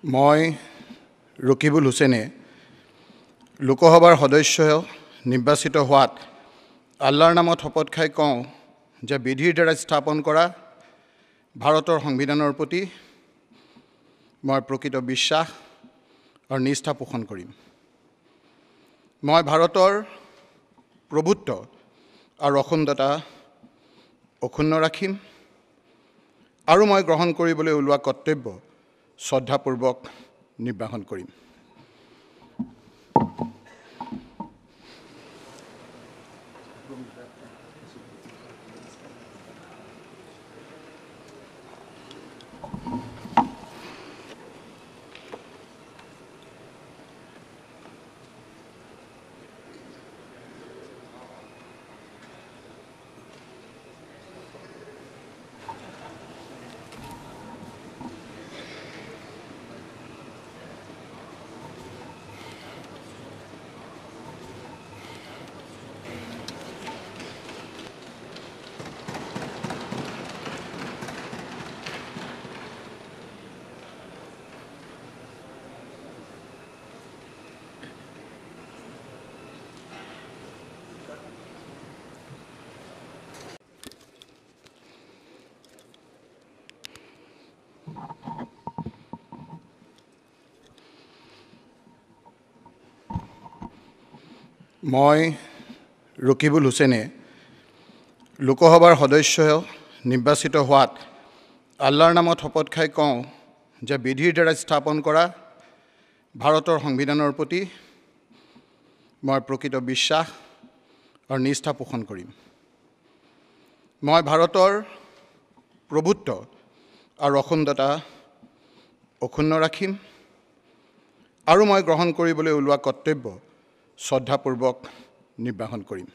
মই ৰকিবুল হুছেইনে লোকসভাৰ সদস্য নিৰ্বাচিত হোৱাত আল্লাহৰ নামত শপত খাই কওঁ যে বিধিৰ দ্বাৰা স্থাপন কৰা ভাৰতৰ সংবিধানৰ প্ৰতি মই প্ৰকৃত বিশ্বাস আৰু নিষ্ঠা পোষণ কৰিম। মই ভাৰতৰ প্ৰভুত্ব আৰু অখণ্ডতা অক্ষুণ্ণ ৰাখিম আৰু মই গ্ৰহণ কৰিবলৈ ওলোৱা কৰ্তব্য শ্ৰদ্ধাপূৰ্বক নিৰ্বাহন কৰিম। মই ৰকিবুল হুছেইনে লোকসভাৰ সদস্য নিৰ্বাচিত হোৱাত আল্লাহৰ নামত শপত খাই কওঁ যে বিধিৰ দ্বাৰা স্থাপন কৰা ভাৰতৰ সংবিধানৰ প্ৰতি মই প্ৰকৃত বিশ্বাস আৰু নিষ্ঠা পোষণ কৰিম। মই ভাৰতৰ প্ৰভুত্ব আৰু অখণ্ডতা অক্ষুণ্ণ ৰাখিম আৰু মই গ্ৰহণ কৰিবলৈ ওলোৱা কৰ্তব্য শ্ৰদ্ধাপূৰ্বক নিৰ্বাহন কৰিম।